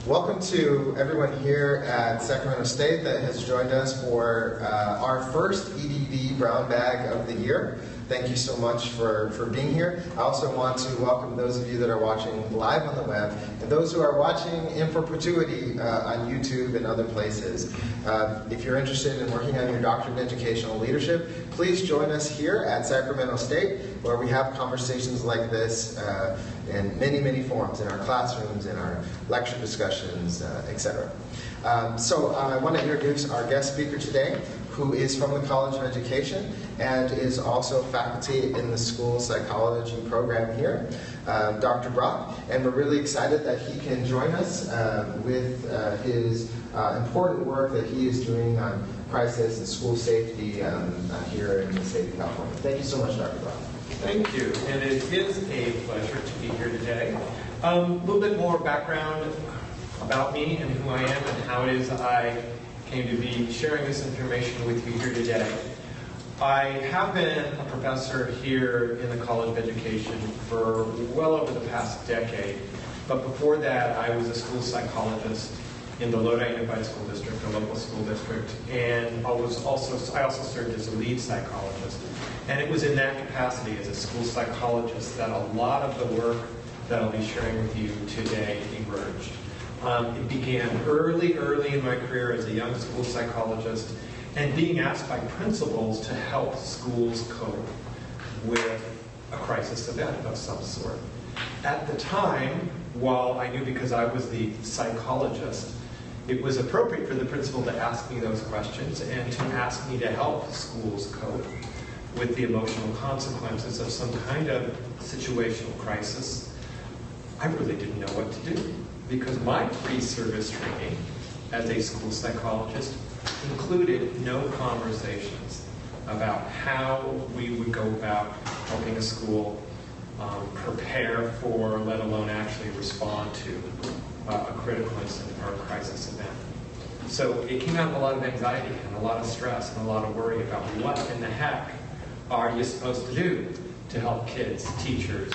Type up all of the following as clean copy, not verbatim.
Welcome to everyone here at Sacramento State that has joined us for our first EDP Brown Bag of the year. Thank you so much for being here. I also want to welcome those of you that are watching live on the web and those who are watching in perpetuity on YouTube and other places. If you're interested in working on your doctorate in educational leadership, please join us here at Sacramento State, where we have conversations like this in many forums, in our classrooms, in our lecture discussions, etc. So I want to introduce our guest speaker today, who is from the College of Education and is also faculty in the school psychology program here, Dr. Brock. And we're really excited that he can join us with his important work that he is doing on crisis and school safety here in the state of California. Thank you so much, Dr. Brock. Thank you, and it is a pleasure to be here today. A little bit more background about me and who I am and how it is I came to be sharing this information with you here today. I have been a professor here in the College of Education for well over the past decade, but before that I was a school psychologist in the Lodi Unified School District, a local school district, and I also served as a lead psychologist. And it was in that capacity as a school psychologist that a lot of the work that I'll be sharing with you today emerged. It began early in my career as a young school psychologist and being asked by principals to help schools cope with a crisis event of some sort. At the time, while I knew because I was the psychologist, it was appropriate for the principal to ask me those questions and to ask me to help schools cope with the emotional consequences of some kind of situational crisis. I really didn't know what to do because my pre-service training as a school psychologist included no conversations about how we would go about helping a school prepare for, let alone actually respond to, a critical incident or a crisis event. So it came out of a lot of anxiety and a lot of stress and a lot of worry about what in the heck are you supposed to do to help kids, teachers,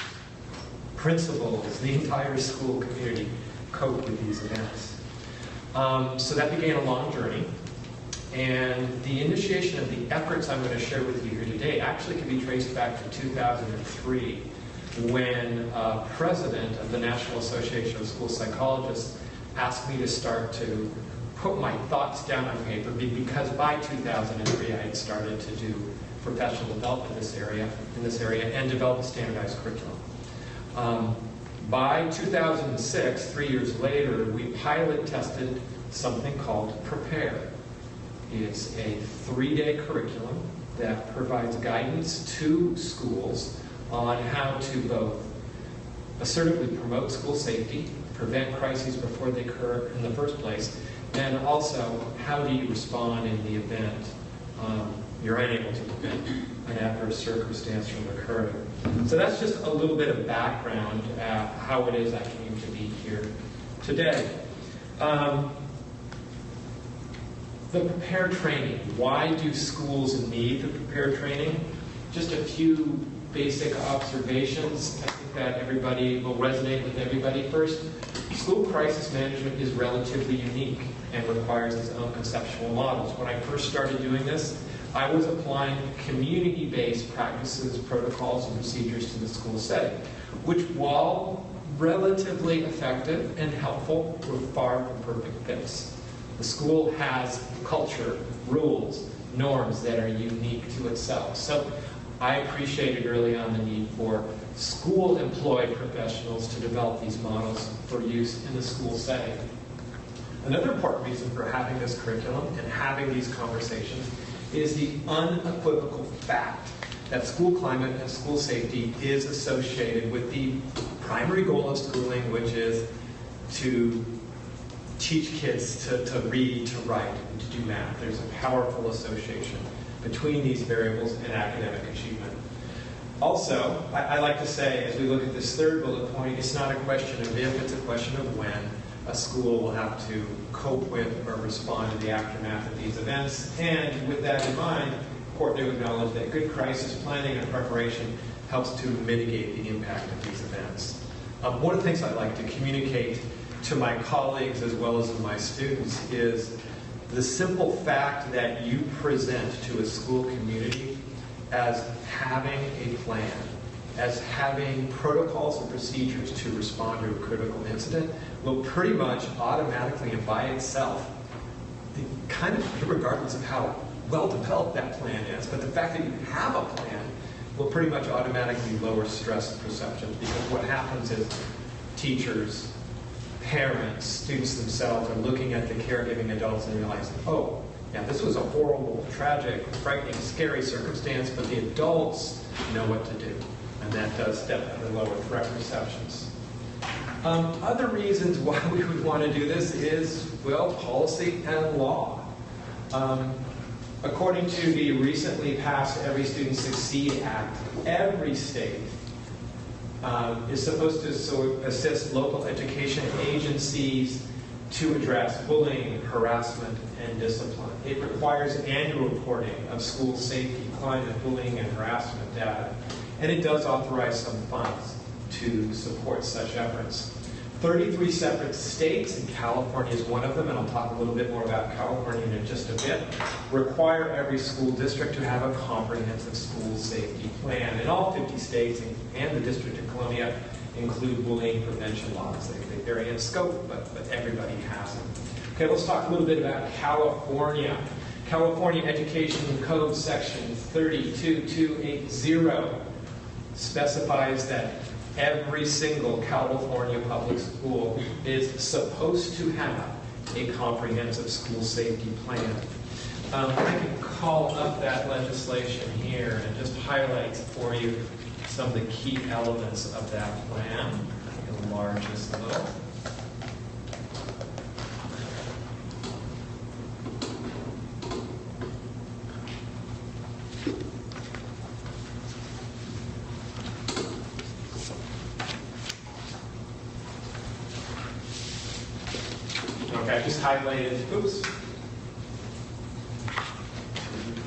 principals, the entire school community cope with these events. So that began a long journey. And the initiation of the efforts I'm going to share with you here today actually can be traced back to 2003, when president of the National Association of School Psychologists asked me to start to put my thoughts down on paper, because by 2003 I had started to do professional development in this area and develop a standardized curriculum. By 2006, 3 years later, we pilot tested something called Prepare. It's a 3-day curriculum that provides guidance to schools on how to both assertively promote school safety, prevent crises before they occur in the first place, and also how do you respond in the event you're unable to prevent an adverse circumstance from occurring. So that's just a little bit of background at how it is I came to be here today. The Prepare training. Why do schools need the Prepare training? Just a few basic observations. I think that everybody will resonate with everybody. First, school crisis management is relatively unique and requires its own conceptual models. When I first started doing this, I was applying community-based practices, protocols, and procedures to the school setting, which, while relatively effective and helpful, were far from perfect fits. The school has culture, rules, norms that are unique to itself. So I appreciated early on the need for school-employed professionals to develop these models for use in the school setting. Another important reason for having this curriculum and having these conversations is the unequivocal fact that school climate and school safety is associated with the primary goal of schooling, which is to teach kids to read, to write, and to do math. There's a powerful association between these variables and academic achievement. Also, I like to say, as we look at this third bullet point, it's not a question of if, it's a question of when a school will have to cope with or respond to the aftermath of these events. And with that in mind, important to acknowledge that good crisis planning and preparation helps to mitigate the impact of these events. One of the things I'd like to communicate to my colleagues as well as my students is the simple fact that you present to a school community as having a plan, as having protocols and procedures to respond to a critical incident will pretty much automatically and by itself, kind of regardless of how well developed that plan is, but the fact that you have a plan will pretty much automatically lower stress perceptions, because what happens is teachers, parents, students themselves are looking at the caregiving adults and realizing, oh, yeah, this was a horrible, tragic, frightening, scary circumstance, but the adults know what to do. And that does definitely lower threat perceptions. Other reasons why we would want to do this is, well, policy and law. According to the recently passed Every Student Succeed Act, every state is supposed to assist local education agencies to address bullying, harassment, and discipline. It requires annual reporting of school safety, climate, bullying, and harassment data. And it does authorize some funds to support such efforts. 33 separate states, and California is one of them, and I'll talk a little bit more about California in just a bit, require every school district to have a comprehensive school safety plan. And all 50 states and the District of Columbia include bullying prevention laws. They vary in scope, but everybody has them. Okay, let's talk a little bit about California. California Education Code Section 32280 specifies that every single California public school is supposed to have a comprehensive school safety plan. I can call up that legislation here and just highlight for you some of the key elements of that plan. I can enlarge this a little. Okay, I just highlighted, oops,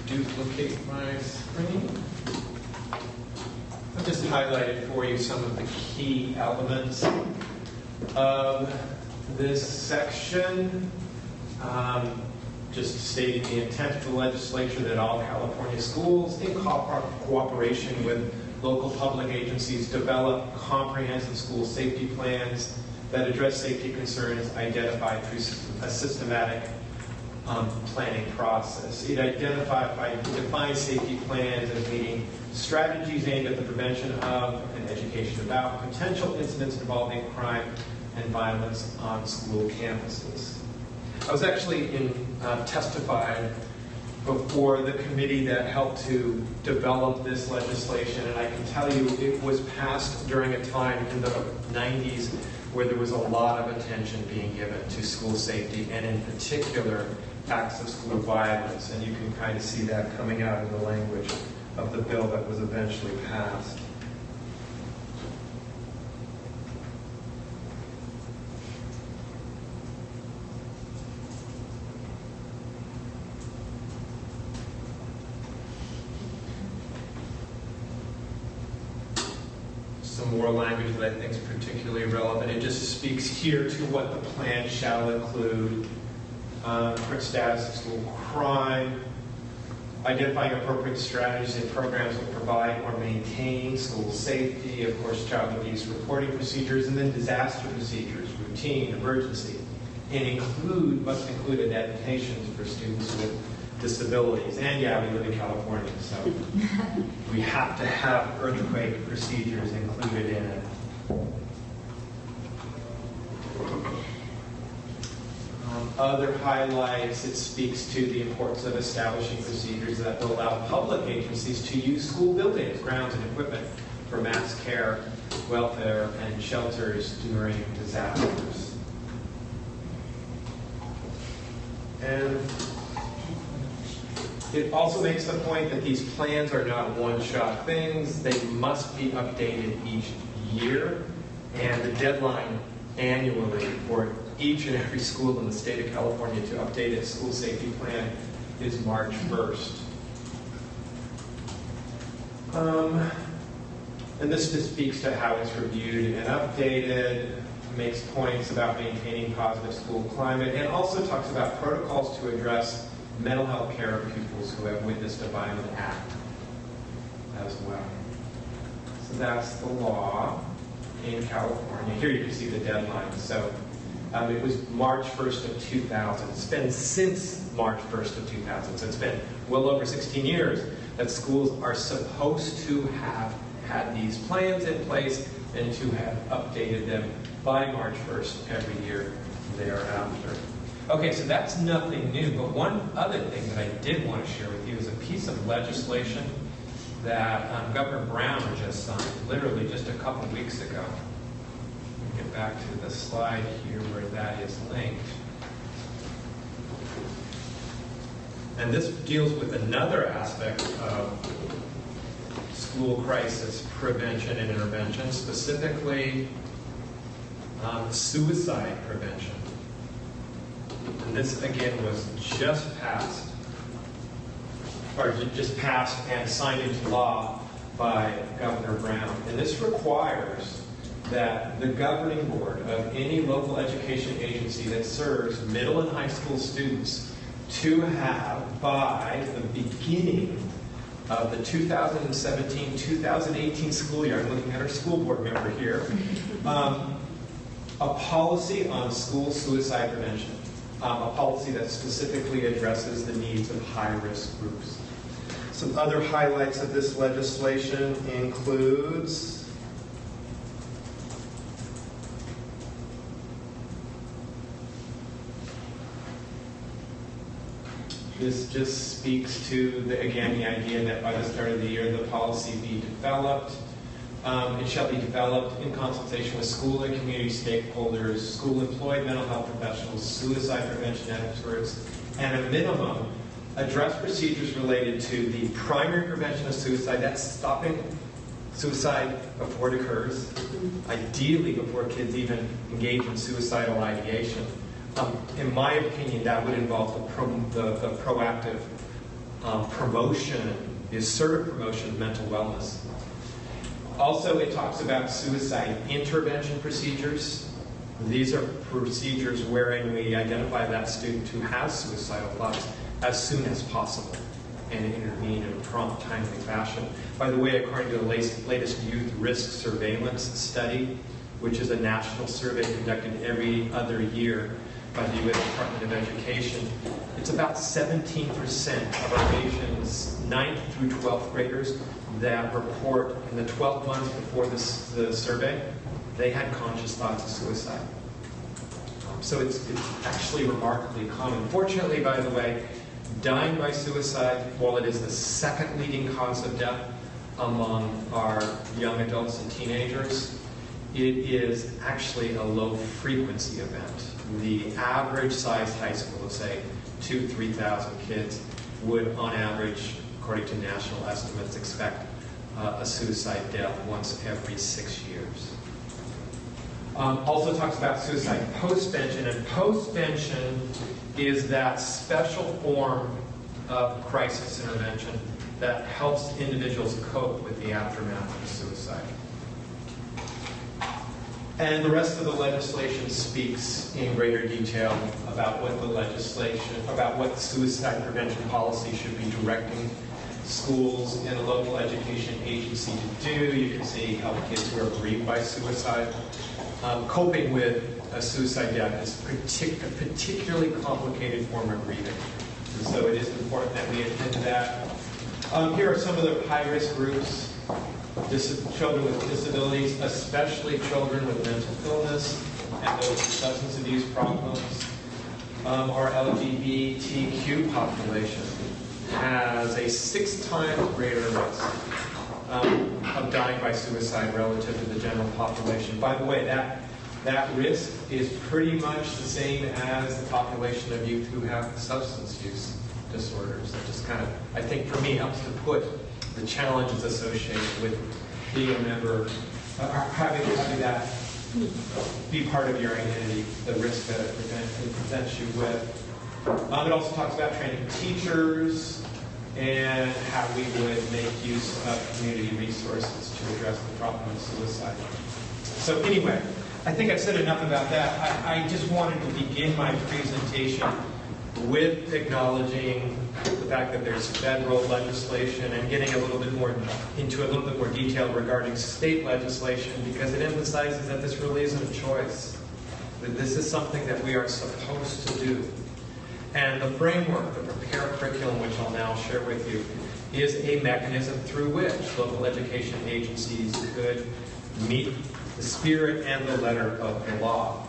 duplicate my screen. I just highlighted for you some of the key elements of this section. Just stating the intent of the legislature that all California schools, in cooperation with local public agencies, develop comprehensive school safety plans that address safety concerns identified through a systematic planning process. It defines safety plans as meeting strategies aimed at the prevention of and education about potential incidents involving crime and violence on school campuses. I was actually testified before the committee that helped to develop this legislation, and I can tell you it was passed during a time in the 90s where there was a lot of attention being given to school safety, and in particular, acts of school violence. And you can kind of see that coming out in the language of the bill that was eventually passed. Some more language that I think is particularly relevant. It just speaks here to what the plan shall include. Current status of school crime, identifying appropriate strategies and programs that provide or maintain school safety, of course, child abuse reporting procedures, and then disaster procedures, routine, emergency, and must include adaptations for students with disabilities. And yeah, we live in California, so we have to have earthquake procedures included in it. Other highlights, it speaks to the importance of establishing procedures that will allow public agencies to use school buildings, grounds, and equipment for mass care, welfare, and shelters during disasters. And it also makes the point that these plans are not one-shot things. They must be updated each year, and the deadline annually for each and every school in the state of California to update its school safety plan is March 1st. And this just speaks to how it's reviewed and updated. makes points about maintaining positive school climate, and also talks about protocols to address mental health care of pupils who have witnessed a violent act as well. So that's the law in California. Here you can see the deadline. So it was March 1st of 2000. It's been since March 1st of 2000. So it's been well over 16 years that schools are supposed to have had these plans in place and to have updated them by March 1st every year thereafter. Okay, so that's nothing new, but one other thing that I did want to share with you is a piece of legislation that Governor Brown just signed, literally just a couple weeks ago. Let me get back to the slide here where that is linked. And this deals with another aspect of school crisis prevention and intervention, specifically suicide prevention. And this, again, was just passed and signed into law by Governor Brown. And this requires that the governing board of any local education agency that serves middle and high school students to have, by the beginning of the 2017-2018 school year, I'm looking at our school board member here, a policy on school suicide prevention, a policy that specifically addresses the needs of high-risk groups. Some other highlights of this legislation includes this just speaks to, again, the idea that by the start of the year, the policy be developed. It shall be developed in consultation with school and community stakeholders, school-employed mental health professionals, suicide prevention experts, and at a minimum, address procedures related to the primary prevention of suicide, that's stopping suicide before it occurs, ideally before kids even engage in suicidal ideation. In my opinion, that would involve the proactive promotion, the assertive promotion of mental wellness. Also, it talks about suicide intervention procedures. These are procedures wherein we identify that student who has suicidal thoughts as soon as possible and intervene in a prompt, timely fashion. By the way, according to the latest Youth Risk Surveillance Study, which is a national survey conducted every other year by the U.S. Department of Education, it's about 17% of our nation's 9th through 12th graders that report in the 12 months before the survey, they had conscious thoughts of suicide. So it's actually remarkably common. Fortunately, by the way, dying by suicide, while it is the second leading cause of death among our young adults and teenagers, it is actually a low-frequency event. The average sized high school of, say, 2,000 to 3,000 kids would, on average, according to national estimates, expect a suicide death once every 6 years. Also talks about suicide postvention, and postvention is that special form of crisis intervention that helps individuals cope with the aftermath of suicide. And the rest of the legislation speaks in greater detail about what the legislation, about what suicide prevention policy should be directing schools and a local education agency to do. You can see how kids who are bereaved by suicide. Coping with a suicide death is a particularly complicated form of grieving. And so it is important that we attend to that. Here are some of the high-risk groups. Children with disabilities, especially children with mental illness and those with substance abuse problems. Our LGBTQ population has a 6 times greater risk of dying by suicide relative to the general population. By the way, that risk is pretty much the same as the population of youth who have substance use disorders. That just kind of, I think for me, helps to put the challenges associated with being a member, having that be part of your identity, the risk that it presents you with. It also talks about training teachers and how we would make use of community resources to address the problem of suicide. So anyway, I think I've said enough about that. I just wanted to begin my presentation with acknowledging the fact that there's federal legislation and getting a little bit more detail regarding state legislation, because it emphasizes that this really isn't a choice, that this is something that we are supposed to do. And the framework, the Prepare curriculum, which I'll now share with you, is a mechanism through which local education agencies could meet the spirit and the letter of the law.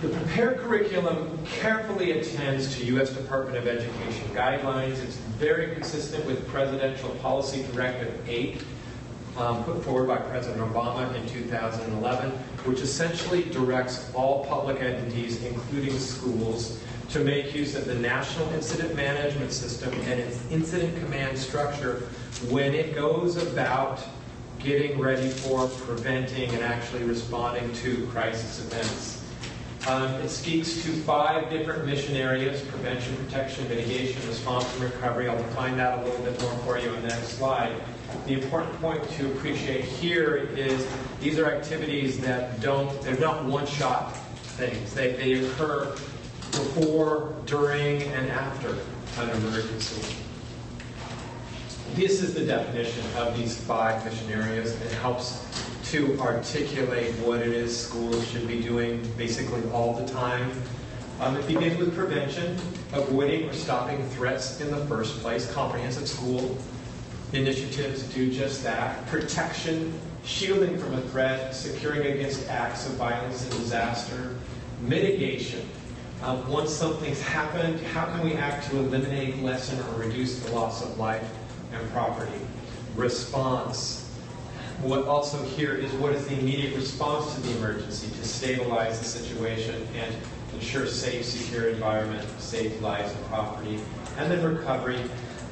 The Prepare curriculum carefully attends to U.S. Department of Education guidelines. It's very consistent with Presidential Policy Directive 8, put forward by President Obama in 2011, which essentially directs all public entities, including schools, to make use of the National Incident Management System and its incident command structure when it goes about getting ready for, preventing, and actually responding to crisis events. It speaks to 5 different mission areas: prevention, protection, mitigation, response, and recovery. I'll define that a little bit more for you on the next slide. The important point to appreciate here is these are activities that they're not one-shot things. They occur before, during, and after an emergency. This is the definition of these 5 mission areas. It helps to articulate what it is schools should be doing basically all the time. It begins with prevention, avoiding or stopping threats in the first place. Comprehensive school initiatives do just that. Protection, shielding from a threat, securing against acts of violence and disaster. Mitigation, once something's happened, how can we act to eliminate, lessen, or reduce the loss of life and property? Response. What also here is what is the immediate response to the emergency to stabilize the situation and ensure safe, secure environment, safe lives and property. And then recovery,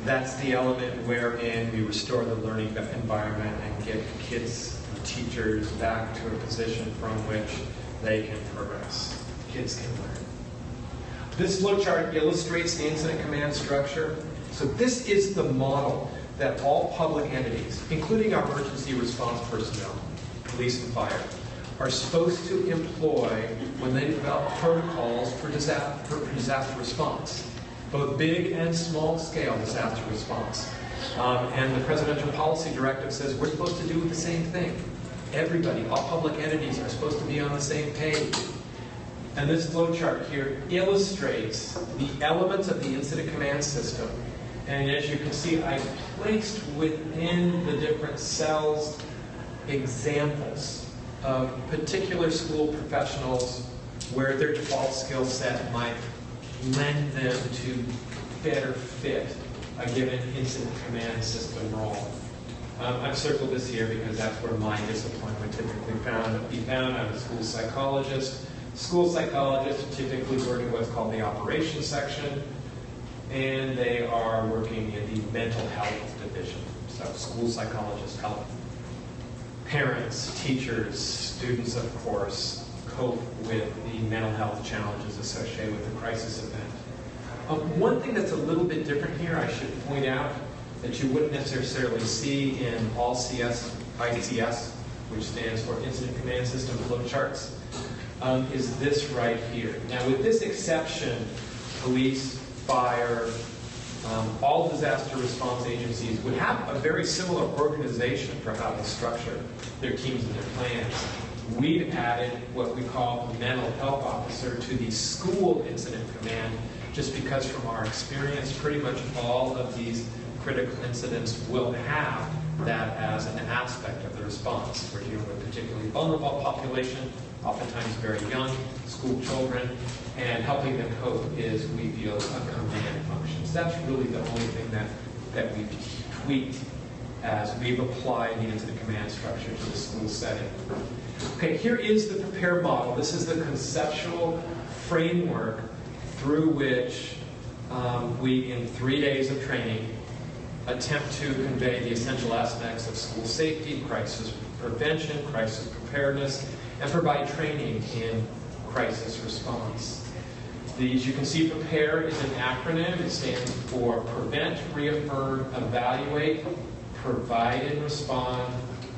that's the element wherein we restore the learning environment and get kids and teachers back to a position from which they can progress. Kids can learn. This flowchart illustrates the incident command structure. So this is the model that all public entities, including our emergency response personnel, police and fire, are supposed to employ when they develop protocols for disaster response, both big and small scale disaster response. And the Presidential Policy Directive says we're supposed to do the same thing. Everybody, all public entities are supposed to be on the same page. And this flowchart here illustrates the elements of the incident command system. And as you can see, I placed within the different cells examples of particular school professionals where their default skill set might lend them to better fit a given incident command system role. I've circled this here because that's where my discipline would typically be found. I'm a school psychologist. School psychologists typically work in what's called the operations section, and they are working in the mental health division. So school psychologists help parents, teachers, students, of course, cope with the mental health challenges associated with the crisis event. One thing that's a little bit different here, I should point out, that you wouldn't necessarily see in all ICS, which stands for Incident Command System Flowcharts, is this right here. Now, with this exception, police, fire, all disaster response agencies would have a very similar organization for how they structure their teams and their plans. We've added what we call a mental health officer to the school incident command, just because from our experience, pretty much all of these critical incidents will have that as an aspect of the response. We're dealing with a particularly vulnerable population, oftentimes very young, school children, and helping them cope is, we feel, a command function. So that's really the only thing that we've tweaked as we've applied the incident command structure to the school setting. Okay, here is the PREPARE model. This is the conceptual framework through which we, in 3 days of training, attempt to convey the essential aspects of school safety, crisis prevention, crisis preparedness, and provide training in crisis response. As you can see, PREPARE is an acronym. It stands for Prevent, Reaffirm, Evaluate, Provide and Respond,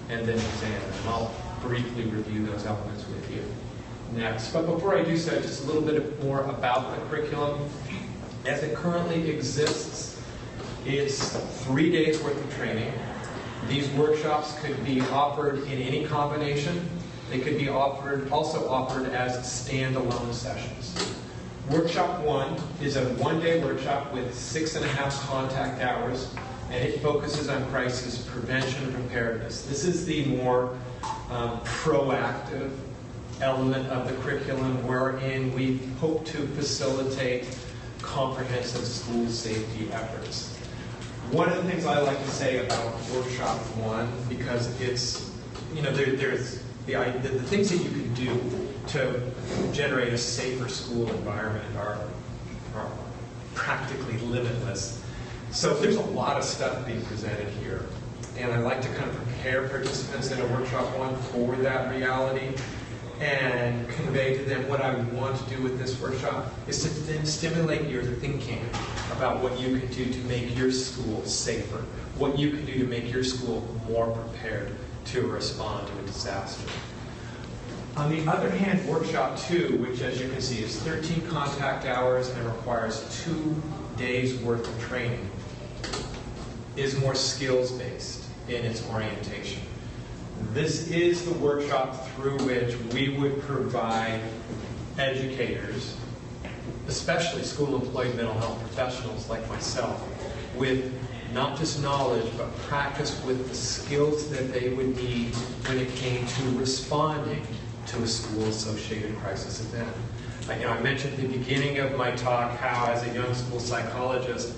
and then Examine. And I'll briefly review those elements with you next. But before I do so, just a little bit more about the curriculum. As it currently exists, it's 3 days worth of training. These workshops could be offered in any combination. They could be also offered as standalone sessions. Workshop 1 is a 1-day workshop with 6.5 contact hours, and it focuses on crisis prevention and preparedness. This is the more proactive element of the curriculum, wherein we hope to facilitate comprehensive school safety efforts. One of the things I like to say about Workshop 1, because it's, there's the things that you can do to generate a safer school environment are practically limitless. So there's a lot of stuff being presented here. And I like to kind of prepare participants in a Workshop 1 for that reality and convey to them what I want to do with this workshop is to then stimulate your thinking about what you can do to make your school safer, what you can do to make your school more prepared to respond to a disaster. On the other hand, Workshop 2, which as you can see is 13 contact hours and requires 2 days worth of training, is more skills-based in its orientation. This is the workshop through which we would provide educators, especially school-employed mental health professionals like myself, with not just knowledge, but practice with the skills that they would need when it came to responding to a school-associated crisis event. I mentioned at the beginning of my talk how, as a young school psychologist,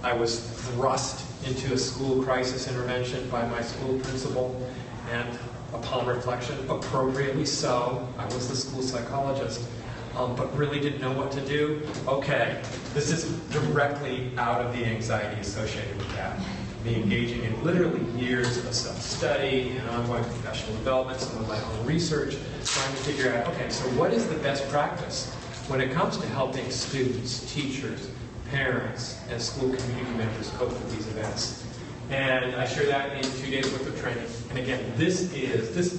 I was thrust into a school crisis intervention by my school principal, and upon reflection, appropriately so, I was the school psychologist, but really didn't know what to do. Okay, this is directly out of the anxiety associated with that. Me engaging in literally years of self-study and ongoing professional development, some of my own research, trying to figure out, okay, so what is the best practice when it comes to helping students, teachers, parents, and school community members cope with these events? And I share that in 2 days worth of training. And again, this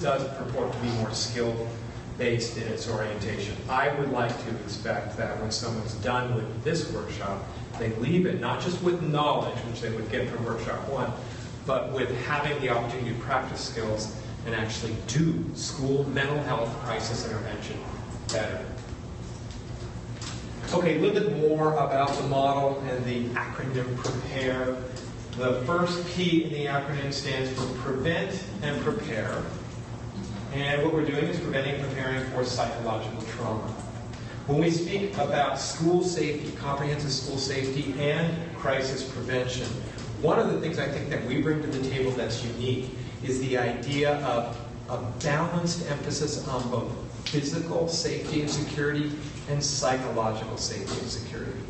does purport to be more skill-based in its orientation. I would like to expect that when someone's done with this workshop, they leave it not just with knowledge, which they would get from Workshop 1, but with having the opportunity to practice skills and actually do school mental health crisis intervention better. Okay, a little bit more about the model and the acronym PREPARE. The first P in the acronym stands for Prevent and Prepare. And what we're doing is preventing and preparing for psychological trauma. When we speak about school safety, comprehensive school safety, and crisis prevention, one of the things I think that we bring to the table that's unique is the idea of a balanced emphasis on both physical safety and security and psychological safety and security.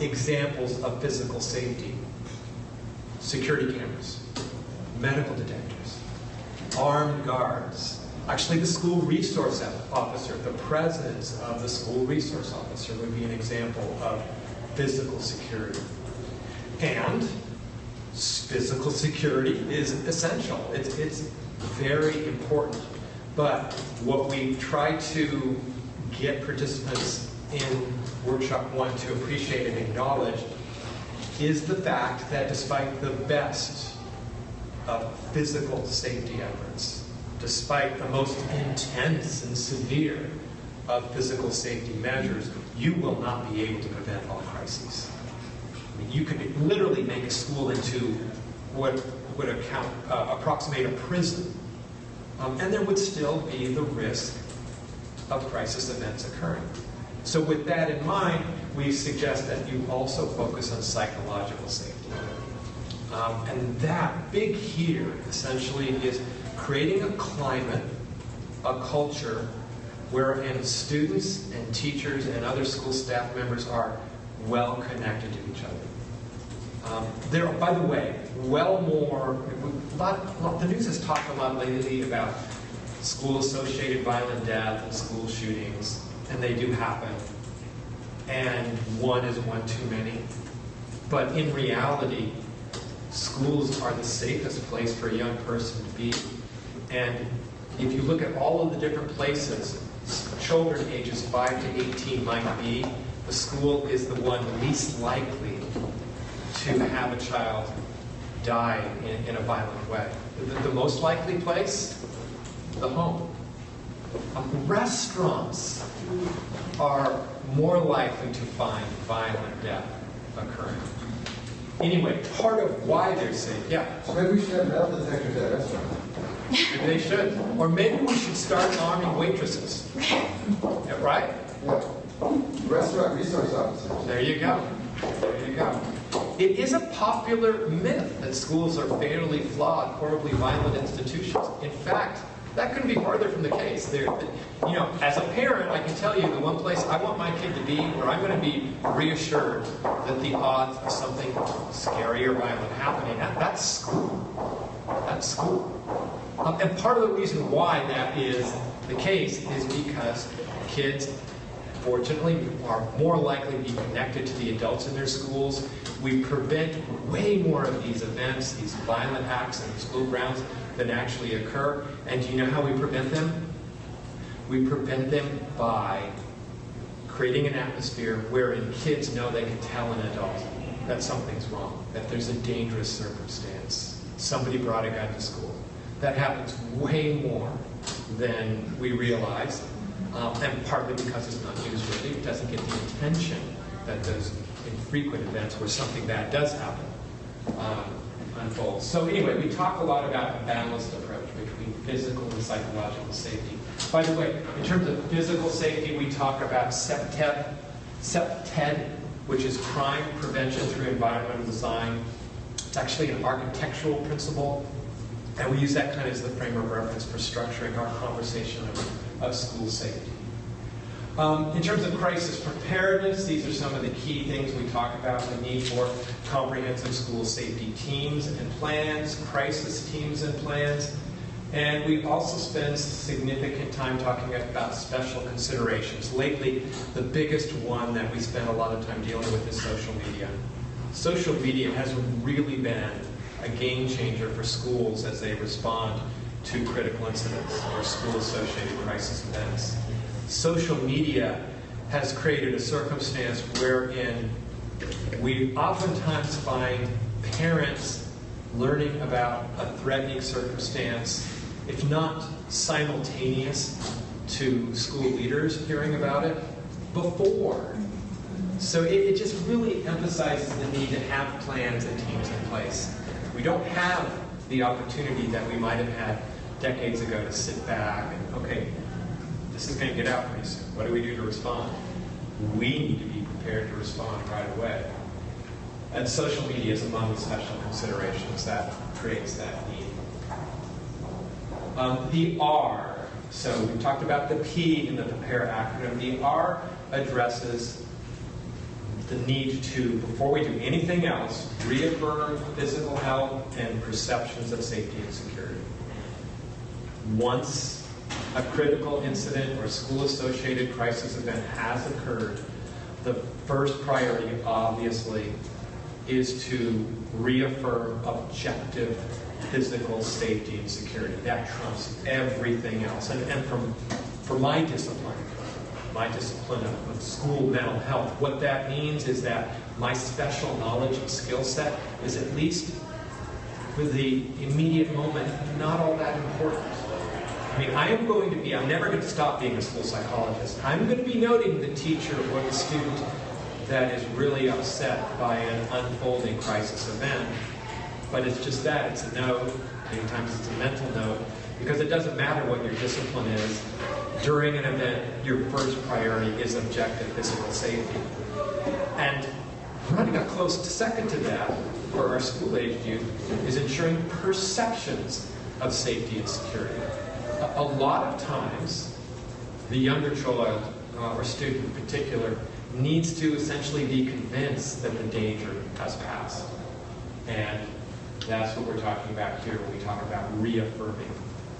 Examples of physical safety: security cameras, medical detectors, armed guards. Actually, the school resource officer, the presence of the school resource officer would be an example of physical security. And physical security is essential. It's very important. But what we try to get participants in Workshop 1 to appreciate and acknowledge is the fact that despite the best of physical safety efforts, despite the most intense and severe of physical safety measures, you will not be able to prevent all crises. I mean, you could literally make a school into what would approximate a prison, and there would still be the risk of crisis events occurring. So with that in mind, we suggest that you also focus on psychological safety. And that big here, essentially, is creating a climate, a culture, wherein students and teachers and other school staff members are well connected to each other. There are, by the way, the news has talked a lot lately about school-associated violent death and school shootings, and they do happen. And one is one too many. But in reality, schools are the safest place for a young person to be. And if you look at all of the different places children ages 5 to 18 might be, the school is the one least likely to have a child die in a violent way. The most likely place? The home. Restaurants are more likely to find violent death occurring. Anyway, part of why they're safe, yeah. So maybe we should have metal detectors at restaurants. Maybe they should. Or maybe we should start arming waitresses. Yeah, right? Yeah. Restaurant resource officers. There you go. There you go. It is a popular myth that schools are fatally flawed, horribly violent institutions. In fact, that couldn't be farther from the case. As a parent, I can tell you the one place I want my kid to be, where I'm going to be reassured that the odds of something scary or violent happening, that's school. That's school. And part of the reason why that is the case is because kids, fortunately, are more likely to be connected to the adults in their schools. We prevent way more of these events, these violent acts in school grounds than actually occur. And do you know how we prevent them? We prevent them by creating an atmosphere wherein kids know they can tell an adult that something's wrong, that there's a dangerous circumstance. Somebody brought a gun to school. That happens way more than we realize, and partly because it's not newsworthy. It doesn't get the attention that those infrequent events where something bad does happen unfold. So anyway, we talk a lot about a balanced approach between physical and psychological safety. By the way, in terms of physical safety, we talk about CPTED, which is crime prevention through environmental design. It's actually an architectural principle, and we use that kind of as the frame of reference for structuring our conversation of school safety. In terms of crisis preparedness, these are some of the key things we talk about: the need for comprehensive school safety teams and plans, crisis teams and plans, and we also spend significant time talking about special considerations. Lately, the biggest one that we spend a lot of time dealing with is social media. Social media has really been a game changer for schools as they respond to critical incidents or school-associated crisis events. Social media has created a circumstance wherein we oftentimes find parents learning about a threatening circumstance, if not simultaneous to school leaders hearing about it, before. So it just really emphasizes the need to have plans and teams in place. We don't have the opportunity that we might have had decades ago to sit back and, okay, this is going to get out pretty soon. What do we do to respond? We need to be prepared to respond right away. And social media is among the special considerations that creates that need. The R, so we talked about the P in the PREPARE acronym. The R addresses the need to, before we do anything else, reaffirm physical health and perceptions of safety and security. Once a critical incident or school-associated crisis event has occurred, the first priority, obviously, is to reaffirm objective physical safety and security. That trumps everything else. And for my discipline of school mental health, what that means is that my special knowledge and skill set is, at least for the immediate moment, not all that important. I mean, I'm never going to stop being a school psychologist. I'm going to be noting the teacher or the student that is really upset by an unfolding crisis event. But it's just that, it's a note. Many times it's a mental note, because it doesn't matter what your discipline is. During an event, your first priority is objective physical safety. And running a close second to that for our school-aged youth is ensuring perceptions of safety and security. A lot of times, the younger child or student in particular needs to essentially be convinced that the danger has passed. And that's what we're talking about here when we talk about reaffirming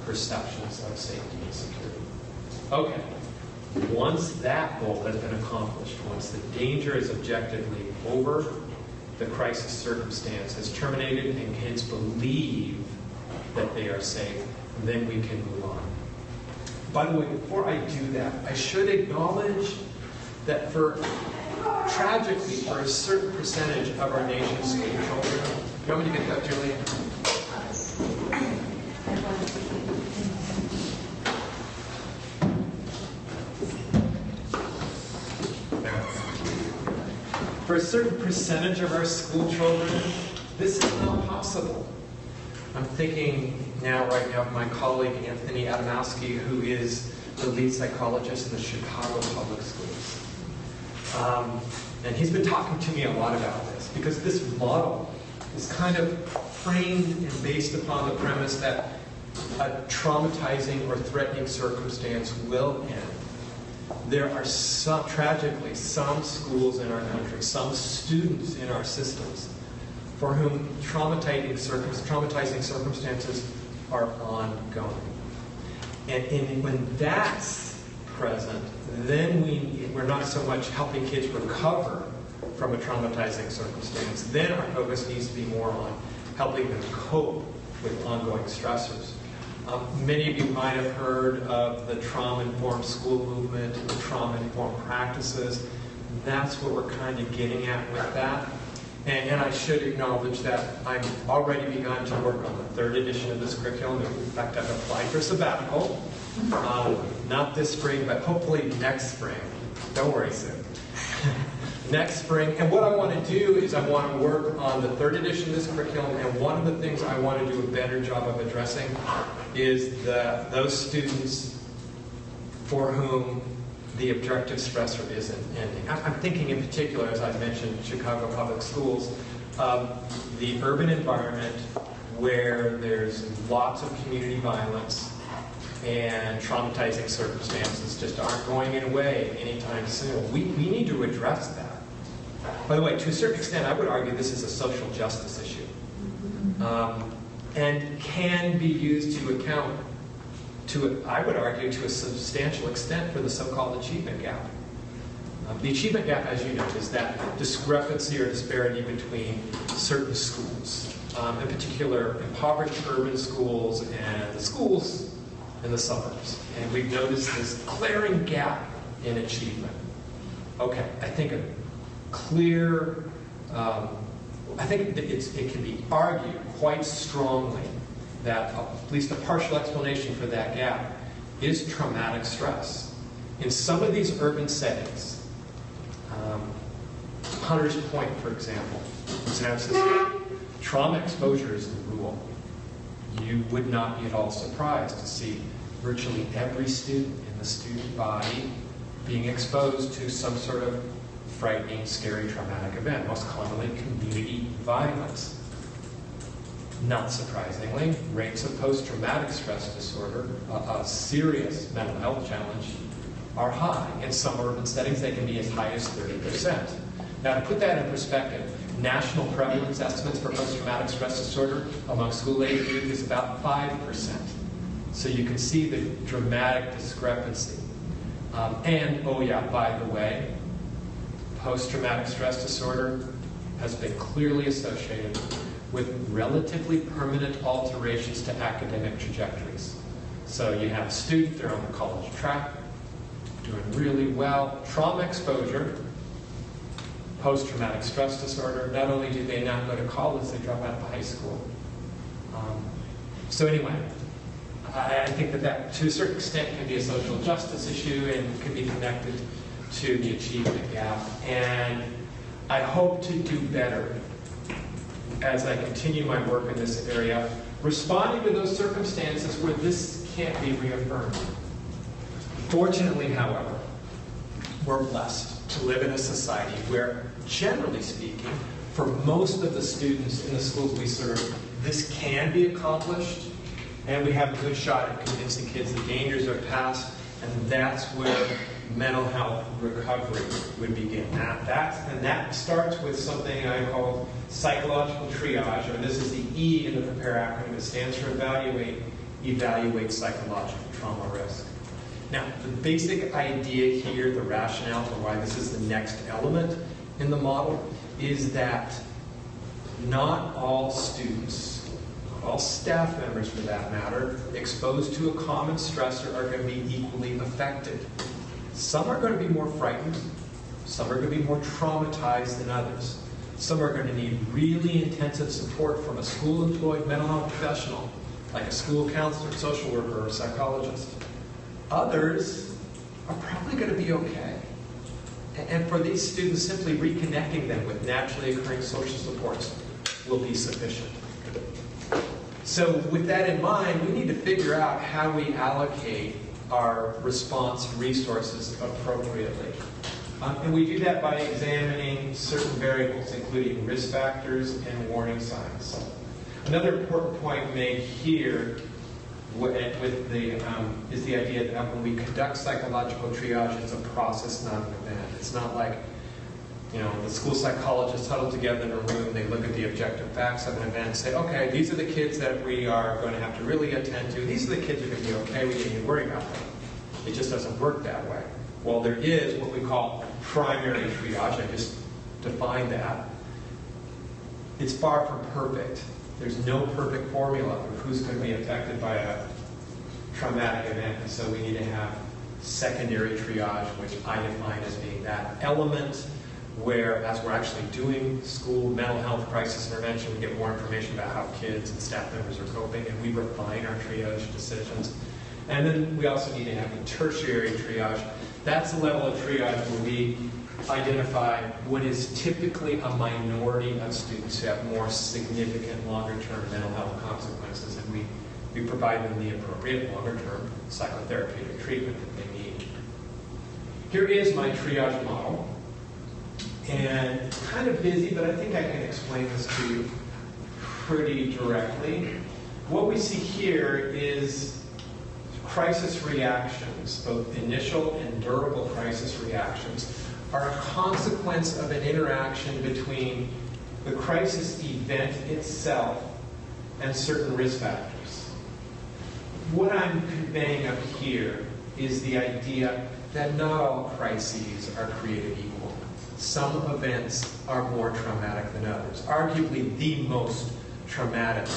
perceptions of safety and security. Okay, once that goal has been accomplished, once the danger is objectively over, the crisis circumstance has terminated, and kids believe that they are safe, then we can move on. By the way, before I do that, I should acknowledge that tragically, for a certain percentage of our nation's school children, you want me to get that, Julie? For a certain percentage of our school children, this is not possible. I'm thinking right now of my colleague Anthony Adamowski, who is the lead psychologist in the Chicago Public Schools. And he's been talking to me a lot about this, because this model is kind of framed and based upon the premise that a traumatizing or threatening circumstance will end. There are tragically, some schools in our country, some students in our systems, for whom traumatizing circumstances are ongoing. And when that's present, then we're not so much helping kids recover from a traumatizing circumstance. Then our focus needs to be more on helping them cope with ongoing stressors. Many of you might have heard of the trauma-informed school movement, the trauma-informed practices. That's what we're kind of getting at with that. And I should acknowledge that I've already begun to work on the 3rd edition of this curriculum. In fact, I've applied for sabbatical. Not this spring, but hopefully next spring. Don't worry, Sue. Next spring. And what I want to do is I want to work on the 3rd edition of this curriculum, and one of the things I want to do a better job of addressing is those students for whom the objective stressor isn't ending. I'm thinking in particular, as I mentioned, Chicago Public Schools, the urban environment where there's lots of community violence and traumatizing circumstances just aren't going away anytime soon. We need to address that. By the way, to a certain extent, I would argue this is a social justice issue, and can be used to account, I would argue, to a substantial extent for the so-called achievement gap. The achievement gap, as you know, is that discrepancy or disparity between certain schools, in particular impoverished urban schools and the schools in the suburbs. And we've noticed this glaring gap in achievement. Okay, I think a clear, I think it can be argued quite strongly that at least a partial explanation for that gap is traumatic stress. In some of these urban settings, Hunters Point, for example, in San Francisco, trauma exposure is the rule. You would not be at all surprised to see virtually every student in the student body being exposed to some sort of frightening, scary, traumatic event, most commonly community violence. Not surprisingly, rates of post-traumatic stress disorder, a serious mental health challenge, are high. In some urban settings, they can be as high as 30%. Now, to put that in perspective, national prevalence estimates for post-traumatic stress disorder among school-age youth is about 5%. So you can see the dramatic discrepancy. And, oh yeah, by the way, post-traumatic stress disorder has been clearly associated with relatively permanent alterations to academic trajectories. So you have a student, they're on the college track, doing really well, trauma exposure, post-traumatic stress disorder. Not only do they not go to college, they drop out of high school. So anyway, I think that to a certain extent can be a social justice issue and can be connected to the achievement gap. And I hope to do better as I continue my work in this area, responding to those circumstances where this can't be reaffirmed. Fortunately, however, we're blessed to live in a society where, generally speaking, for most of the students in the schools we serve, this can be accomplished, and we have a good shot at convincing kids the dangers are past, and that's where mental health recovery would begin. And that starts with something I call psychological triage, or this is the E in the PREPARE acronym. It stands for evaluate psychological trauma risk. Now, the basic idea here, the rationale for why this is the next element in the model, is that not all students all staff members for that matter, exposed to a common stressor are going to be equally affected. Some are going to be more frightened, some are going to be more traumatized than others. Some are going to need really intensive support from a school-employed mental health professional, like a school counselor, social worker, or psychologist. Others are probably going to be okay. And for these students, simply reconnecting them with naturally occurring social supports will be sufficient. So with that in mind, we need to figure out how we allocate our response resources appropriately. And we do that by examining certain variables, including risk factors and warning signs. Another important point made here is the idea that when we conduct psychological triage, it's a process, not an event. It's not like, the school psychologists huddle together in a room, they look at the objective facts of an event and say, okay, these are the kids that we are going to have to really attend to. These are the kids who are going to be okay, we don't need to worry about them. It just doesn't work that way. Well, there is what we call primary triage. I just defined that. It's far from perfect. There's no perfect formula of who's going to be affected by a traumatic event, and so we need to have secondary triage, which I define as being that element where, as we're actually doing school mental health crisis intervention, we get more information about how kids and staff members are coping, and we refine our triage decisions. And then we also need to have a tertiary triage. That's a level of triage where we identify what is typically a minority of students who have more significant longer-term mental health consequences, and we provide them the appropriate longer-term psychotherapeutic treatment that they need. Here is my triage model, and it's kind of busy, but I think I can explain this to you pretty directly. What we see here is crisis reactions, both initial and durable crisis reactions, are a consequence of an interaction between the crisis event itself and certain risk factors. What I'm conveying up here is the idea that not all crises are created equal. Some events are more traumatic than others. Arguably, the most traumatic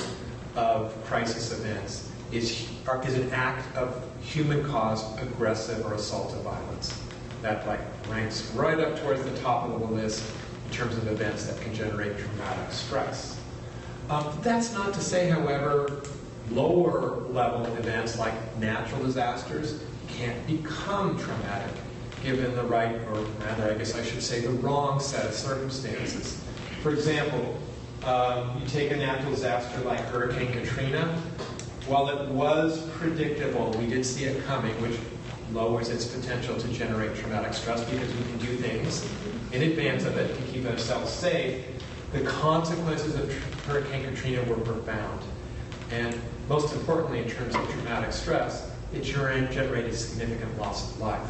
of crisis events is an act of human-caused aggressive or assaultive violence. That ranks right up towards the top of the list in terms of events that can generate traumatic stress. That's not to say, however, lower level events like natural disasters can't become traumatic given the right, or rather I guess I should say the wrong set of circumstances. For example, you take a natural disaster like Hurricane Katrina. While it was predictable, we did see it coming, which lowers its potential to generate traumatic stress because we can do things in advance of it to keep ourselves safe. The consequences of Hurricane Katrina were profound. And most importantly, in terms of traumatic stress, it generated significant loss of life.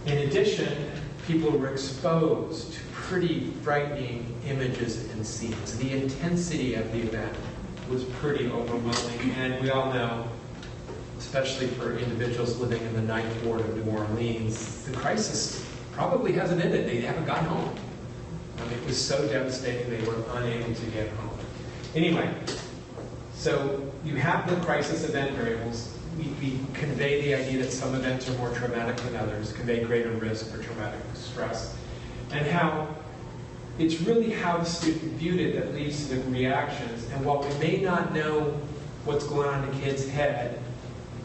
In addition, people were exposed to pretty frightening images and scenes. The intensity of the event was pretty overwhelming, and we all know, especially for individuals living in the Ninth Ward of New Orleans, the crisis probably hasn't ended. They haven't gotten home. It was so devastating they were unable to get home. Anyway, so you have the crisis event variables. We convey the idea that some events are more traumatic than others, convey greater risk for traumatic stress, and how it's really how the student viewed it that leads to the reactions. And while we may not know what's going on in the kid's head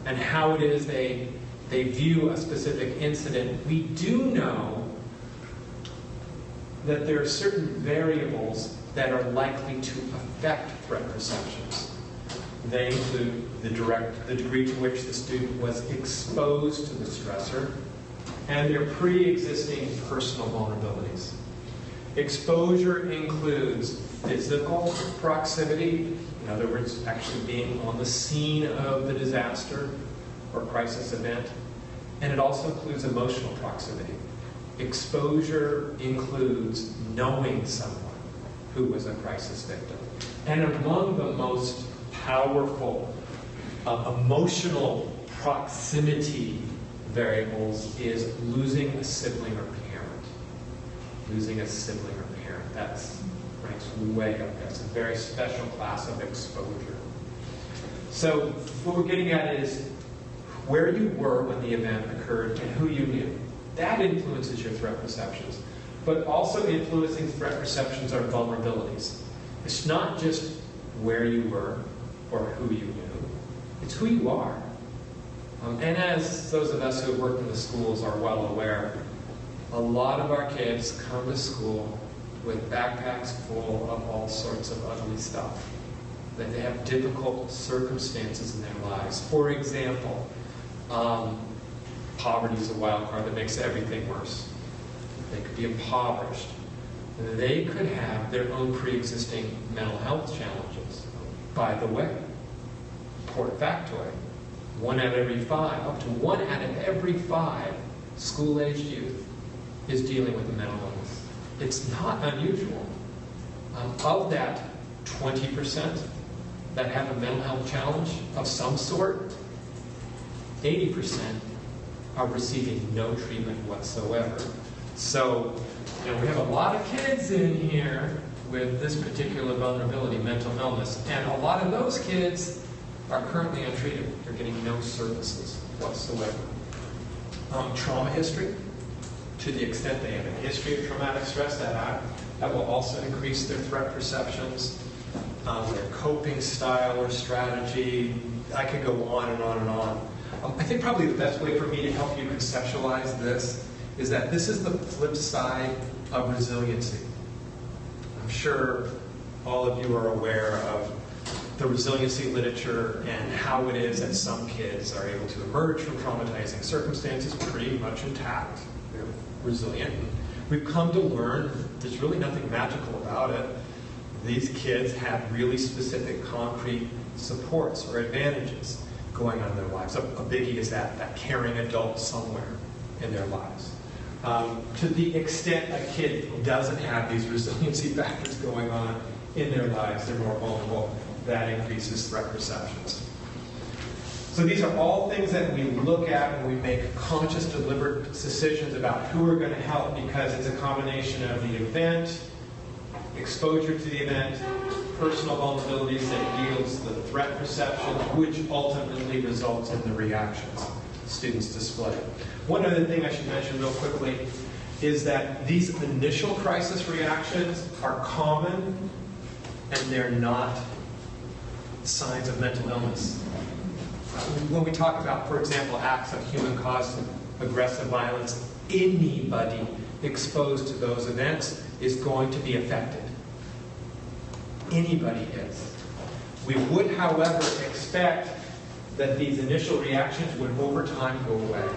and how it is they view a specific incident, we do know that there are certain variables that are likely to affect threat perceptions. They include the degree to which the student was exposed to the stressor and their pre-existing personal vulnerabilities. Exposure includes physical proximity, in other words, actually being on the scene of the disaster or crisis event, and it also includes emotional proximity. Exposure includes knowing someone who was a crisis victim. And among the most powerful emotional proximity variables is losing a sibling or parent. Losing a sibling or parent. That's ranks way up there. It's a very special class of exposure. So what we're getting at is where you were when the event occurred and who you knew. That influences your threat perceptions. But also influencing threat perceptions are vulnerabilities. It's not just where you were or who you knew. It's who you are. And as those of us who have worked in the schools are well aware, a lot of our kids come to school with backpacks full of all sorts of ugly stuff. That they have difficult circumstances in their lives. For example, poverty is a wild card that makes everything worse. They could be impoverished. They could have their own pre-existing mental health challenges. By the way, important factoid, 1 out of every 5, up to 1 out of every 5 school-aged youth is dealing with a mental illness. It's not unusual. Of that 20% that have a mental health challenge of some sort, 80% are receiving no treatment whatsoever. So, we have a lot of kids in here with this particular vulnerability, mental illness, and a lot of those kids are currently untreated. They're getting no services whatsoever. Trauma history, to the extent they have a history of traumatic stress, that will also increase their threat perceptions, their coping style or strategy. I could go on and on and on. I think probably the best way for me to help you conceptualize this is that this is the flip side of resiliency. I'm sure all of you are aware of the resiliency literature and how it is that some kids are able to emerge from traumatizing circumstances pretty much intact. They're resilient. We've come to learn there's really nothing magical about it. These kids have really specific concrete supports or advantages going on in their lives. A biggie is that caring adult somewhere in their lives. To the extent a kid doesn't have these resiliency factors going on in their lives, they're more vulnerable. That increases threat perceptions. So these are all things that we look at when we make conscious, deliberate decisions about who we're going to help, because it's a combination of the event, exposure to the event, personal vulnerabilities that yields the threat perception, which ultimately results in the reactions students display. One other thing I should mention real quickly is that these initial crisis reactions are common and they're not signs of mental illness. When we talk about, for example, acts of human-caused aggressive violence, anybody exposed to those events is going to be affected. Anybody is. We would, however, expect that these initial reactions would over time go away.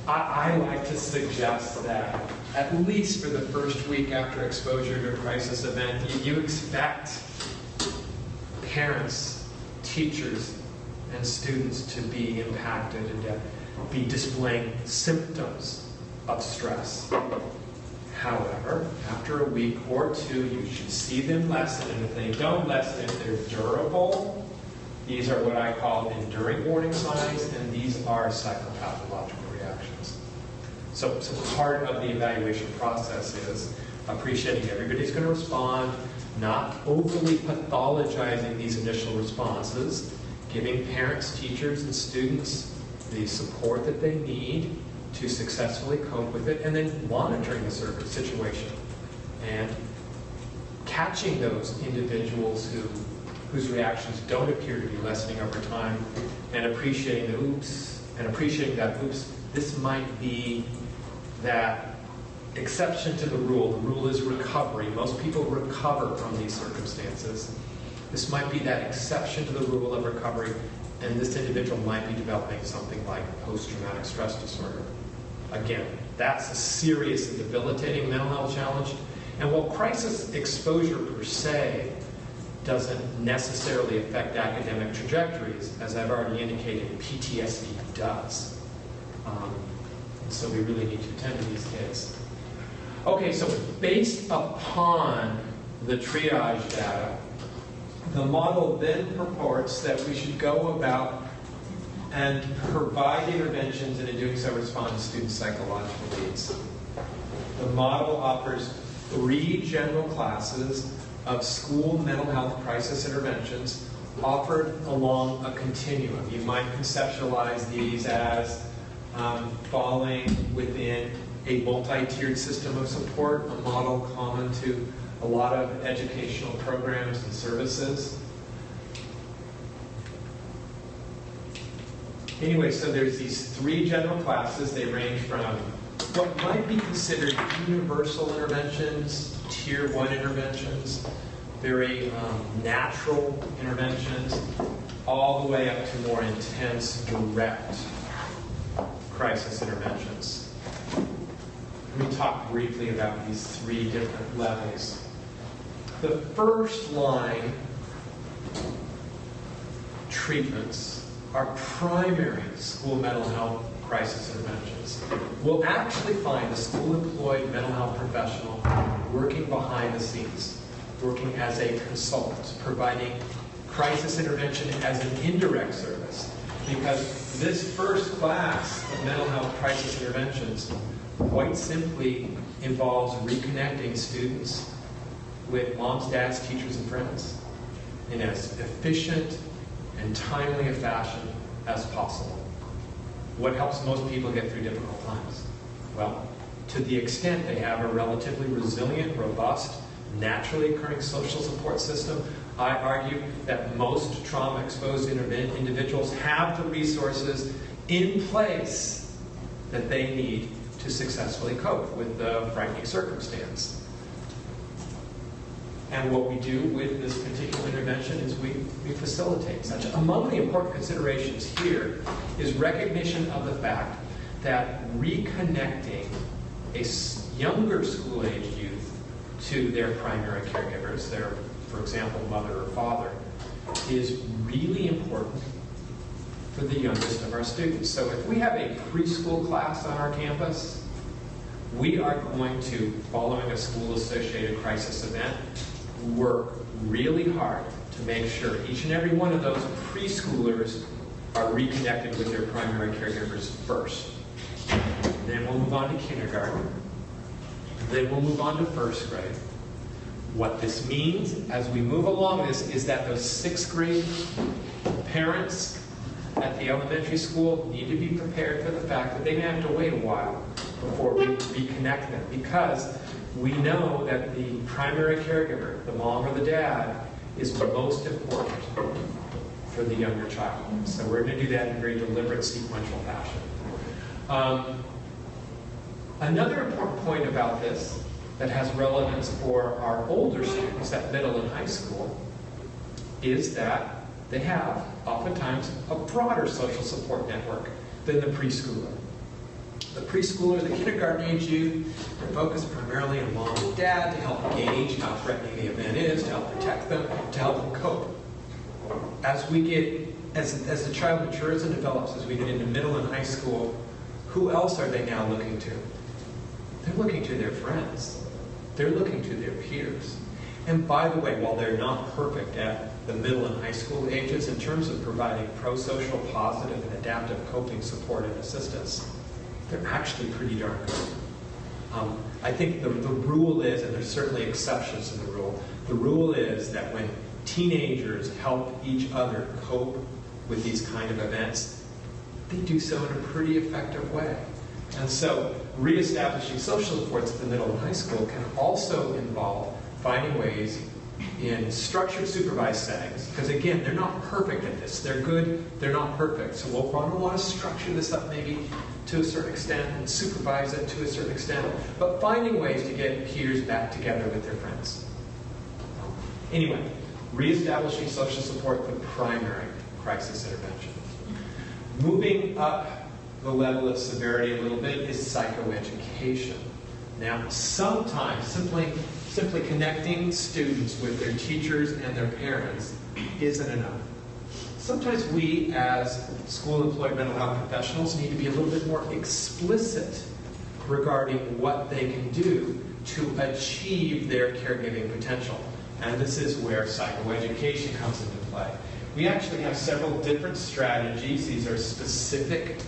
I like to suggest that at least for the first week after exposure to a crisis event, you expect parents, teachers, and students to be impacted and to be displaying symptoms of stress. However, after a week or two, you should see them lessen, and if they don't lessen, if they're durable, these are what I call enduring warning signs, and these are psychopathological reactions. So part of the evaluation process is appreciating everybody's going to respond, not overly pathologizing these initial responses, giving parents, teachers, and students the support that they need to successfully cope with it, and then monitoring the situation and catching those individuals whose reactions don't appear to be lessening over time, and appreciating that this might be that exception to the rule. The rule is recovery. Most people recover from these circumstances. This might be that exception to the rule of recovery, and this individual might be developing something like post-traumatic stress disorder. Again, that's a serious and debilitating mental health challenge. And while crisis exposure per se doesn't necessarily affect academic trajectories, as I've already indicated, PTSD does. So we really need to attend to these kids. Okay, so based upon the triage data, the model then purports that we should go about and provide interventions, and in doing so respond to students' psychological needs. The model offers 3 general classes of school mental health crisis interventions offered along a continuum. You might conceptualize these as falling within a multi-tiered system of support, a model common to a lot of educational programs and services. Anyway, so there's these 3 general classes. They range from what might be considered universal interventions, tier 1 interventions, very natural interventions, all the way up to more intense, direct crisis interventions. Let me talk briefly about these 3 different levels. The first line treatments are primary school mental health crisis interventions. We'll actually find a school-employed mental health professional working behind the scenes, working as a consultant, providing crisis intervention as an indirect service. Because this first class of mental health crisis interventions quite simply involves reconnecting students with moms, dads, teachers, and friends in as efficient and timely a fashion as possible. What helps most people get through difficult times? Well, to the extent they have a relatively resilient, robust, naturally occurring social support system, I argue that most trauma-exposed individuals have the resources in place that they need to successfully cope with the frightening circumstance. And what we do with this particular intervention is we facilitate such. Among the important considerations here is recognition of the fact that reconnecting a younger school-aged youth to their primary caregivers, their, for example, mother or father, is really important for the youngest of our students. So if we have a preschool class on our campus, we are going to, following a school-associated crisis event, work really hard to make sure each and every one of those preschoolers are reconnected with their primary caregivers first. Then we'll move on to kindergarten. Then we'll move on to first grade. What this means as we move along this is that those 6th grade parents at the elementary school need to be prepared for the fact that they may have to wait a while before we reconnect them, because we know that the primary caregiver, the mom or the dad, is most important for the younger child. So we're going to do that in a very deliberate, sequential fashion. Another important point about this that has relevance for our older students at middle and high school is that they have, oftentimes, a broader social support network than the preschooler. The preschooler, the kindergarten-age youth, are focused primarily on mom and dad to help gauge how threatening the event is, to help protect them, to help them cope. As the child matures and develops, as we get into middle and high school, who else are they now looking to? They're looking to their friends. They're looking to their peers. And by the way, while they're not perfect at the middle and high school ages in terms of providing pro-social, positive, and adaptive coping support and assistance, they're actually pretty darn good. I think the rule is, and there's certainly exceptions to the rule is that when teenagers help each other cope with these kind of events, they do so in a pretty effective way. And so reestablishing social supports at the middle and high school can also involve finding ways in structured supervised settings, because again, they're not perfect at this. They're good, they're not perfect. So we'll probably want to structure this up maybe to a certain extent and supervise it to a certain extent, but finding ways to get peers back together with their friends. Anyway, reestablishing social support, the primary crisis intervention. Moving up the level of severity a little bit is psychoeducation. Now, sometimes simply connecting students with their teachers and their parents isn't enough. Sometimes we, as school-employed mental health professionals, need to be a little bit more explicit regarding what they can do to achieve their caregiving potential. And this is where psychoeducation comes into play. We actually have several different strategies. These are specific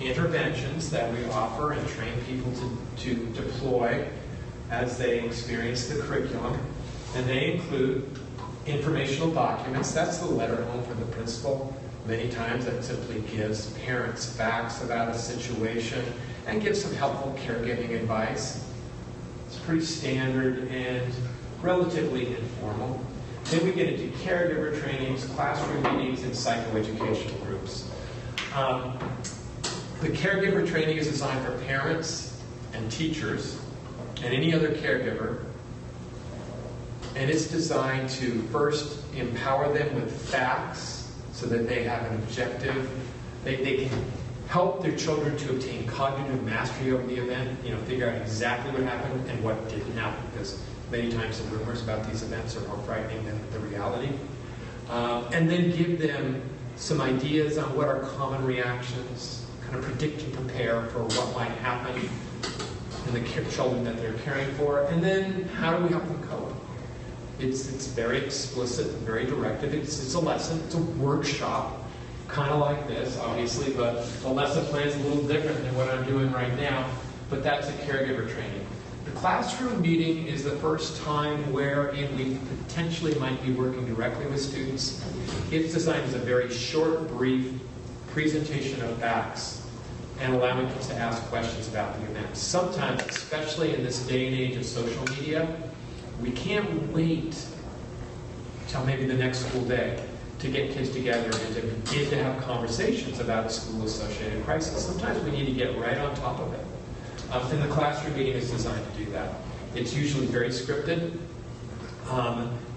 interventions that we offer and train people to deploy as they experience the curriculum. And they include informational documents. That's the letter home for the principal. Many times that simply gives parents facts about a situation and gives some helpful caregiving advice. It's pretty standard and relatively informal. Then we get into caregiver trainings, classroom meetings, and psychoeducational groups. The caregiver training is designed for parents and teachers and any other caregiver. And it's designed to first empower them with facts so that they have an objective. They can help their children to obtain cognitive mastery over the event, figure out exactly what happened and what didn't happen, because many times the rumors about these events are more frightening than the reality. And then give them some ideas on what are common reactions, kind of predict and prepare for what might happen in the children that they're caring for, and then how do we help them cope? It's very explicit, very directed. It's a lesson, it's a workshop, kind of like this, obviously, but the lesson plan is a little different than what I'm doing right now, but that's a caregiver training. The classroom meeting is the first time wherein we potentially might be working directly with students. It's designed as a very short, brief presentation of facts and allowing kids to ask questions about the event. Sometimes, especially in this day and age of social media, we can't wait till maybe the next school day to get kids together and to begin to have conversations about school-associated crisis. Sometimes we need to get right on top of it. And the classroom meeting is designed to do that. It's usually very scripted.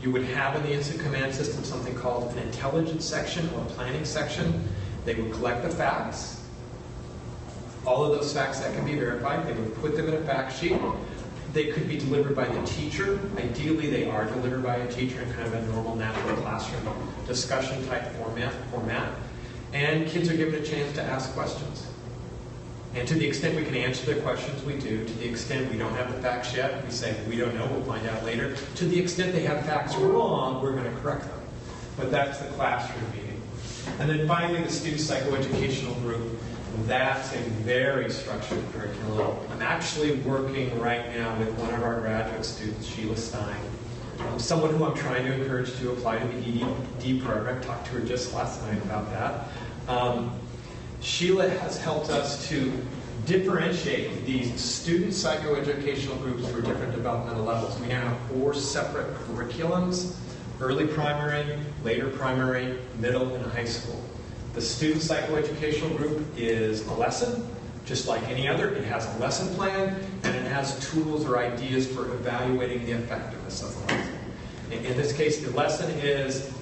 You would have in the Instant Command System something called an intelligence section or a planning section. They would collect the facts. All of those facts that can be verified, they would put them in a fact sheet. They could be delivered by the teacher. Ideally, they are delivered by a teacher in kind of a normal, natural classroom discussion type format. And kids are given a chance to ask questions. And to the extent we can answer their questions, we do. To the extent we don't have the facts yet, we say, we don't know, we'll find out later. To the extent they have facts wrong, we're going to correct them. But that's the classroom meeting. And then finally, the student psychoeducational group. That's a very structured curriculum. I'm actually working right now with one of our graduate students, Sheila Stein, someone who I'm trying to encourage to apply to the EDP program. Talked to her just last night about that. Sheila has helped us to differentiate these student psychoeducational groups for different developmental levels. We now have 4 separate curriculums: early primary, later primary, middle, and high school. The student psychoeducational group is a lesson, just like any other. It has a lesson plan, and it has tools or ideas for evaluating the effectiveness of the lesson. In this case, the lesson is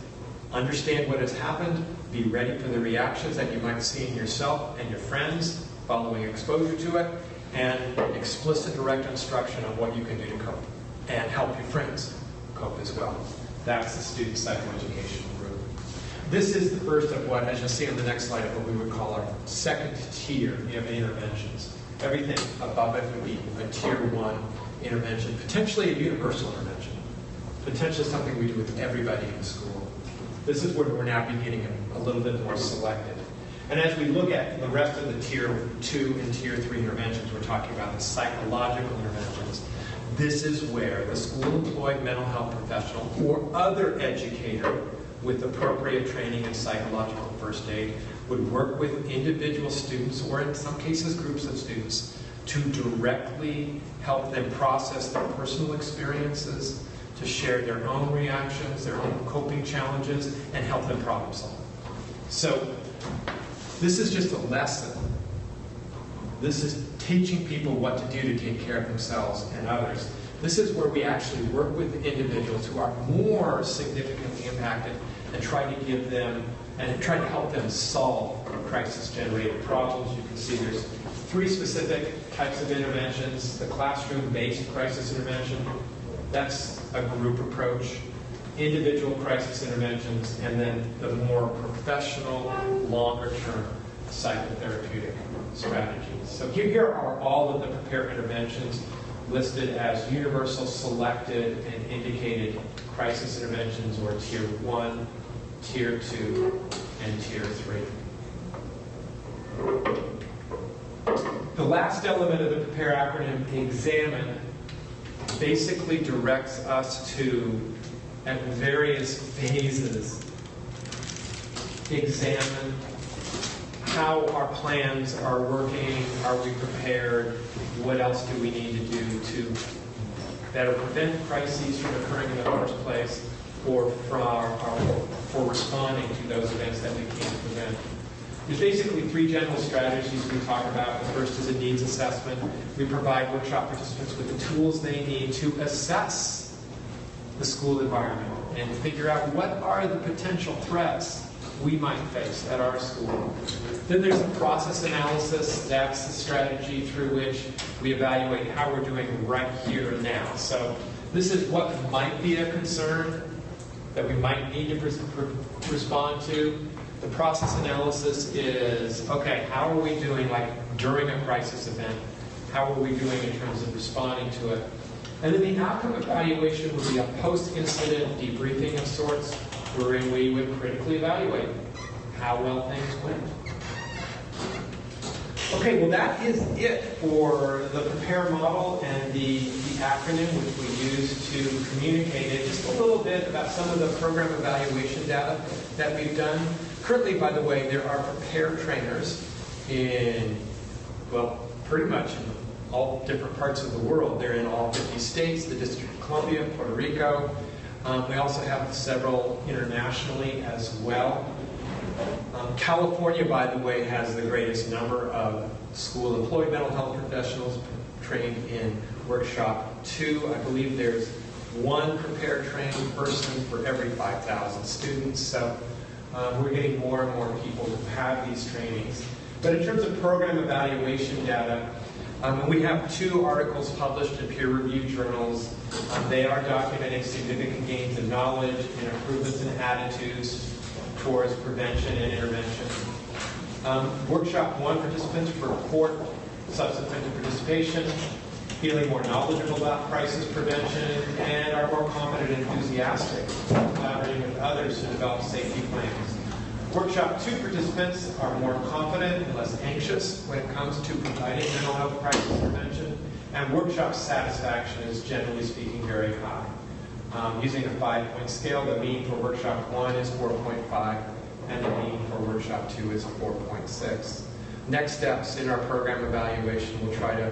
understand what has happened, be ready for the reactions that you might see in yourself and your friends following exposure to it, and explicit direct instruction on what you can do to cope, and help your friends cope as well. That's the student psychoeducation group. This is the first of what, as you'll see on the next slide, of what we would call our second tier of interventions. Everything above it would be a tier 1 intervention, potentially a universal intervention, potentially something we do with everybody in the school. This is where we're now beginning a little bit more selected. And as we look at the rest of the tier 2 and tier 3 interventions, we're talking about the psychological interventions. This is where the school-employed mental health professional or other educator with appropriate training in psychological first aid would work with individual students, or in some cases groups of students, to directly help them process their personal experiences, to share their own reactions, their own coping challenges, and help them problem solve. So this is just a lesson. This is teaching people what to do to take care of themselves and others. This is where we actually work with individuals who are more significantly impacted and try to give them, and try to help them solve crisis-generated problems. You can see there's 3 specific types of interventions. The classroom-based crisis intervention, that's a group approach. Individual crisis interventions, and then the more professional, longer-term psychotherapeutic strategies. So here are all of the prepared interventions listed as universal, selected, and indicated crisis interventions, or tier 1, tier 2, and tier 3. The last element of the PREPARE acronym, examine, basically directs us to, at various phases, examine how our plans are working, are we prepared, what else do we need to do to better prevent crises from occurring in the first place, or for responding to those events that we can't prevent. There's basically three general strategies we talk about. The first is a needs assessment. We provide workshop participants with the tools they need to assess the school environment and figure out what are the potential threats we might face at our school. Then there's a process analysis. That's the strategy through which we evaluate how we're doing right here and now. So this is what might be a concern that we might need to respond to. The process analysis is, okay, how are we doing like during a crisis event? How are we doing in terms of responding to it? And then the outcome evaluation would be a post-incident debriefing of sorts, wherein we would critically evaluate how well things went. Okay, well that is it for the PREPARE model and the acronym which we use to communicate it. Just a little bit about some of the program evaluation data that we've done. Currently, by the way, there are PREPARE trainers in, well, pretty much in all different parts of the world. They're in all 50 states, the District of Columbia, Puerto Rico. We also have several internationally as well. California, by the way, has the greatest number of school-employed mental health professionals trained in Workshop 2. I believe there's one PREPARE trained person for every 5,000 students. So we're getting more and more people who have these trainings. But in terms of program evaluation data, we have 2 articles published in peer-reviewed journals. They are documenting significant gains in knowledge and improvements in attitudes towards prevention and intervention. Workshop 1 participants report subsequent to participation, feeling more knowledgeable about crisis prevention, and are more confident and enthusiastic, collaborating with others to develop safety plans. Workshop 2 participants are more confident and less anxious when it comes to providing mental health crisis prevention, and workshop satisfaction is, generally speaking, very high. Using a 5-point scale, the mean for Workshop 1 is 4.5, and the mean for Workshop 2 is 4.6. Next steps in our program evaluation will try to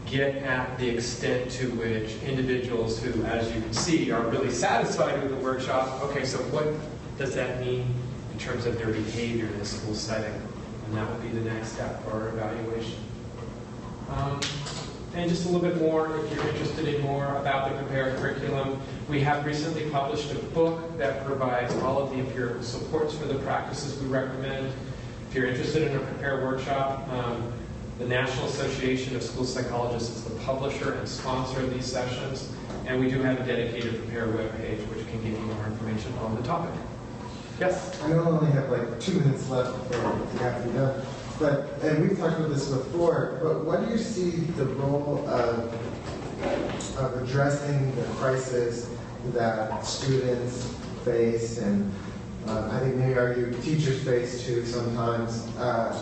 get at the extent to which individuals who, as you can see, are really satisfied with the workshop, okay, so what does that mean in terms of their behavior in the school setting? And that will be the next step for our evaluation. And just a little bit more, if you're interested in more about the PREPARE curriculum, we have recently published a book that provides all of the empirical supports for the practices we recommend. If you're interested in a PREPARE workshop, the National Association of School Psychologists is the publisher and sponsor of these sessions, and we do have a dedicated PREPARE webpage which can give you more information on the topic. Yes? I know we only have like 2 minutes left before we have to be done. And we've talked about this before, but what do you see the role of addressing the crisis that students face, and I think maybe argue teachers face too sometimes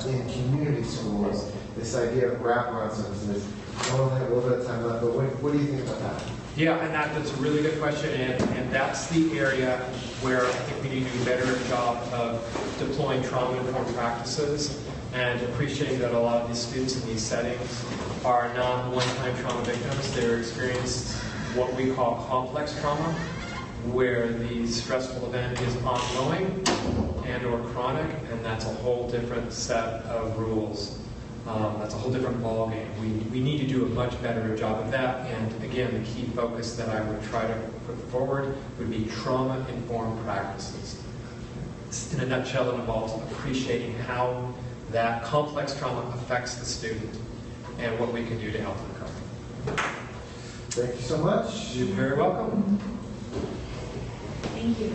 in community schools, this idea of wraparound services? I only have a little bit of time left, but what do you think about that? Yeah, and that's a really good question, and that's the area where I think we need to do a better job of deploying trauma-informed practices and appreciating that a lot of these students in these settings are not one-time trauma victims. They're experienced what we call complex trauma, where the stressful event is ongoing and or chronic, and that's a whole different set of rules. That's a whole different ballgame. We need to do a much better job of that, and again, the key focus that I would try to put forward would be trauma-informed practices. In a nutshell, it involves appreciating how that complex trauma affects the student and what we can do to help them cope. Thank you so much. You're very welcome. Thank you.